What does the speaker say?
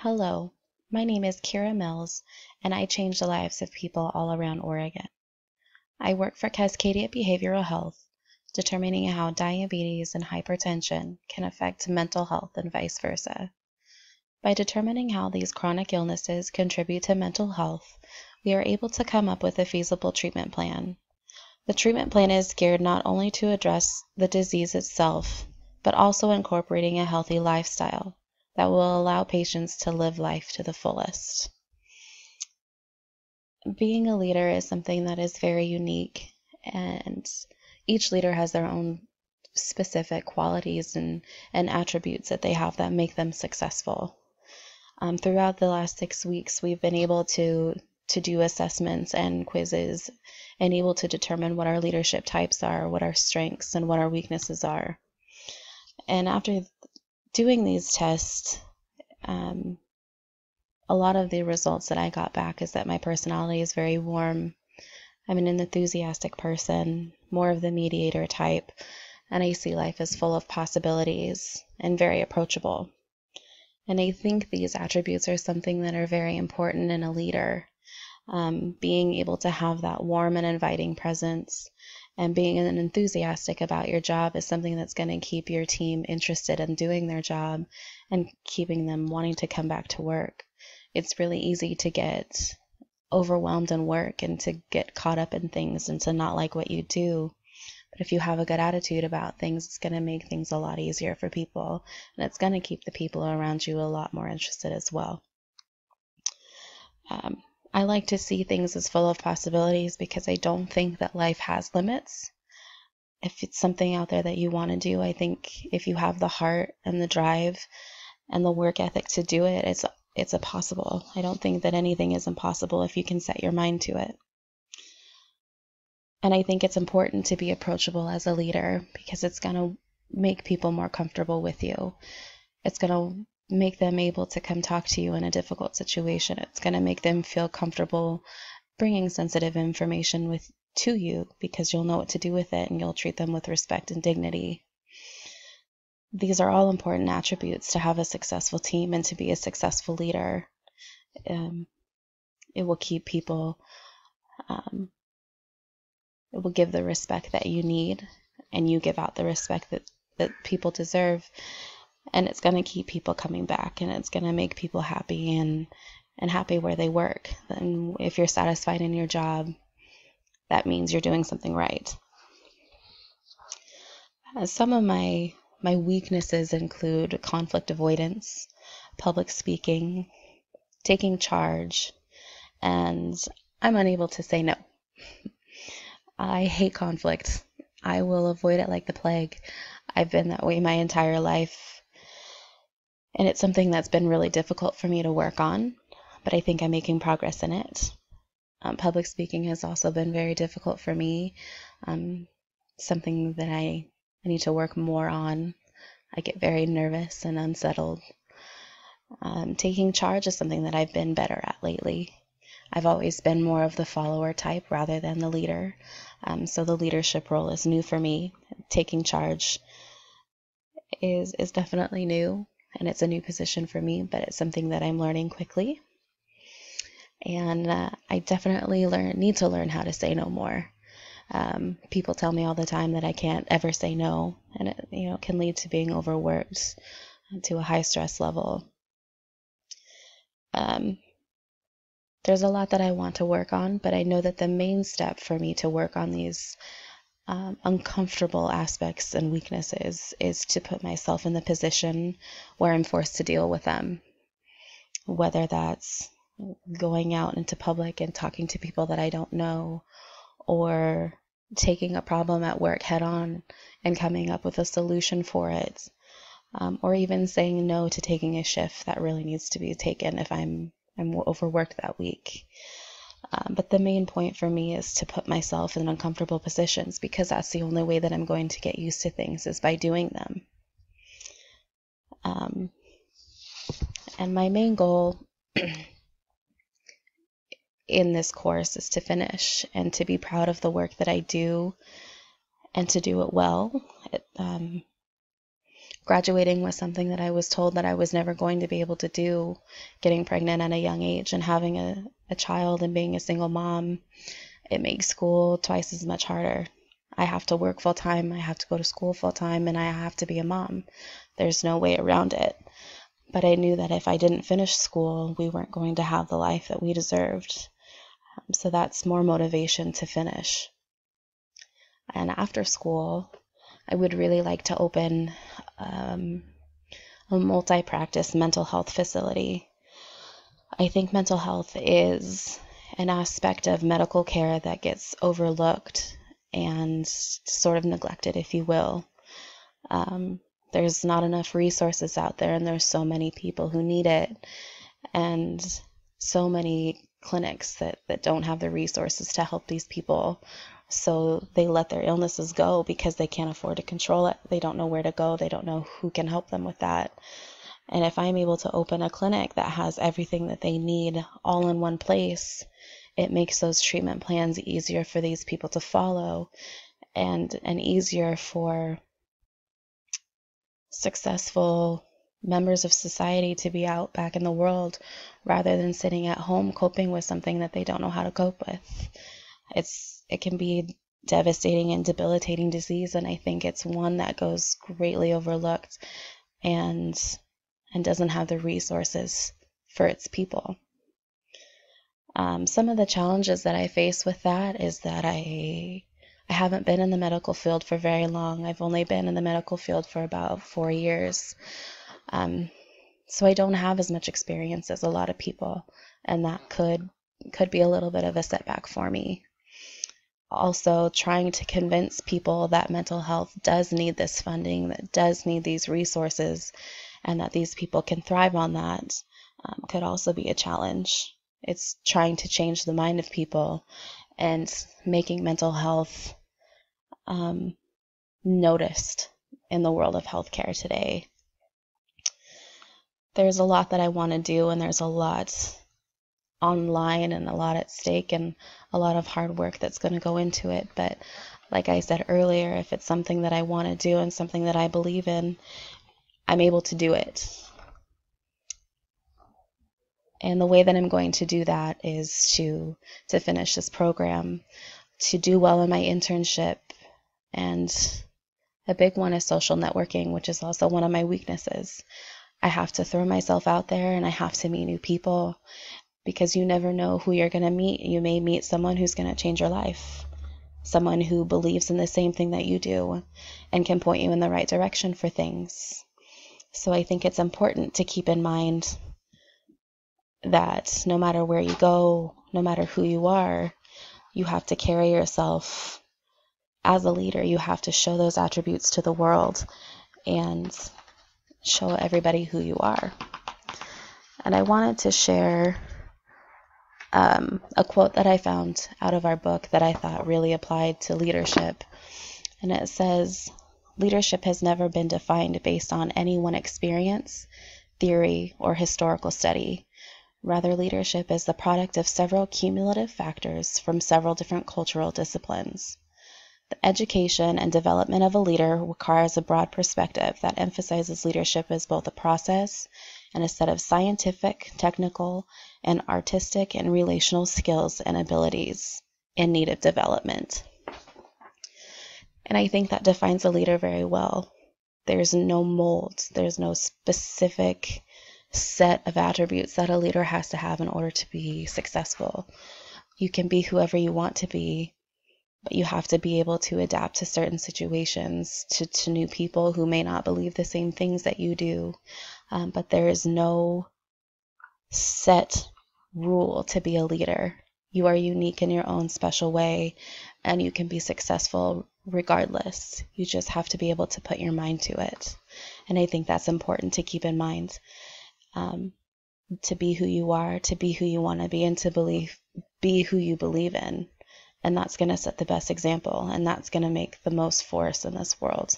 Hello, my name is Kira Mills, and I change the lives of people all around Oregon. I work for Cascadia Behavioral Health, determining how diabetes and hypertension can affect mental health and vice versa. By determining how these chronic illnesses contribute to mental health, we are able to come up with a feasible treatment plan. The treatment plan is geared not only to address the disease itself, but also incorporating a healthy lifestyle that will allow patients to live life to the fullest. Being a leader is something that is very unique, and each leader has their own specific qualities and attributes that they have that make them successful. Throughout the last 6 weeks, we've been able to do assessments and quizzes and able to determine what our leadership types are, what our strengths and what our weaknesses are. And after doing these tests, a lot of the results that I got back is that my personality is very warm. I'm an enthusiastic person, more of the mediator type, and I see life as full of possibilities and very approachable. And I think these attributes are something that are very important in a leader. Being able to have that warm and inviting presence and being enthusiastic about your job is something that's going to keep your team interested in doing their job and keeping them wanting to come back to work. It's really easy to get overwhelmed in work and to get caught up in things and to not like what you do. But if you have a good attitude about things, it's going to make things a lot easier for people, and it's going to keep the people around you a lot more interested as well. I like to see things as full of possibilities because I don't think that life has limits. If it's something out there that you want to do, I think if you have the heart and the drive and the work ethic to do it, it's possible. I don't think that anything is impossible if you can set your mind to it. And I think it's important to be approachable as a leader because it's going to make people more comfortable with you. It's going to make them able to come talk to you in a difficult situation. It's going to make them feel comfortable bringing sensitive information to you because you'll know what to do with it and you'll treat them with respect and dignity. These are all important attributes to have a successful team and to be a successful leader. It will keep people, it will give the respect that you need, and you give out the respect that people deserve. And it's going to keep people coming back, and it's going to make people happy and happy where they work. And if you're satisfied in your job, that means you're doing something right. Some of my weaknesses include conflict avoidance, public speaking, taking charge, and I'm unable to say no. I hate conflict. I will avoid it like the plague. I've been that way my entire life. And it's something that's been really difficult for me to work on, but I think I'm making progress in it. Public speaking has also been very difficult for me, something that I need to work more on. I get very nervous and unsettled. Taking charge is something that I've been better at lately. I've always been more of the follower type rather than the leader, so the leadership role is new for me. Taking charge is definitely new. And it's a new position for me, but it's something that I'm learning quickly. And I definitely need to learn how to say no more. People tell me all the time that I can't ever say no, and it can lead to being overworked to a high stress level. There's a lot that I want to work on, but I know that the main step for me to work on these uncomfortable aspects and weaknesses is to put myself in the position where I'm forced to deal with them, whether that's going out into public and talking to people that I don't know, or taking a problem at work head on and coming up with a solution for it, or even saying no to taking a shift that really needs to be taken if I'm overworked that week. But the main point for me is to put myself in uncomfortable positions because that's the only way that I'm going to get used to things is by doing them. And my main goal in this course is to finish and to be proud of the work that I do and to do it well. Graduating was something that I was told that I was never going to be able to do. Getting pregnant at a young age and having a child and being a single mom, it makes school twice as much harder. I have to work full time, I have to go to school full time, and I have to be a mom. There's no way around it. But I knew that if I didn't finish school, we weren't going to have the life that we deserved. So that's more motivation to finish. And after school, I would really like to open a multi-practice mental health facility. I think mental health is an aspect of medical care that gets overlooked and sort of neglected, if you will. There's not enough resources out there, and there's so many people who need it, and so many clinics that don't have the resources to help these people. So they let their illnesses go because they can't afford to control it. They don't know where to go. They don't know who can help them with that. And if I'm able to open a clinic that has everything that they need all in one place, it makes those treatment plans easier for these people to follow, and easier for successful members of society to be out back in the world rather than sitting at home coping with something that they don't know how to cope with. It can be devastating and debilitating disease, and I think it's one that goes greatly overlooked and doesn't have the resources for its people. Some of the challenges that I face with that is that I haven't been in the medical field for very long. I've only been in the medical field for about 4 years. So I don't have as much experience as a lot of people, and that could be a little bit of a setback for me. Also, trying to convince people that mental health does need this funding, that does need these resources, and that these people can thrive on that could also be a challenge. It's trying to change the mind of people and making mental health noticed in the world of healthcare today. There's a lot that I want to do, and there's a lot online and a lot at stake and a lot of hard work that's going to go into it. But like I said earlier, if it's something that I want to do and something that I believe in, I'm able to do it. And the way that I'm going to do that is to finish this program, to do well in my internship, and a big one is social networking, which is also one of my weaknesses. I have to throw myself out there, and I have to meet new people, because you never know who you're going to meet. You may meet someone who's going to change your life, someone who believes in the same thing that you do and can point you in the right direction for things. So I think it's important to keep in mind that no matter where you go, no matter who you are, you have to carry yourself as a leader. You have to show those attributes to the world and show everybody who you are. And I wanted to share a quote that I found out of our book that I thought really applied to leadership. And it says, "Leadership has never been defined based on any one experience, theory, or historical study. Rather, leadership is the product of several cumulative factors from several different cultural disciplines. The education and development of a leader requires a broad perspective that emphasizes leadership as both a process and a set of scientific, technical, and artistic and relational skills and abilities in need of development." And I think that defines a leader very well. There's no mold. There's no specific set of attributes that a leader has to have in order to be successful. You can be whoever you want to be, but you have to be able to adapt to certain situations, to new people who may not believe the same things that you do. But there is no set rule to be a leader. You are unique in your own special way, and you can be successful regardless. You just have to be able to put your mind to it. And I think that's important to keep in mind. To be who you are, to be who you want to be, and to be who you believe in. And that's going to set the best example, and that's going to make the most force in this world.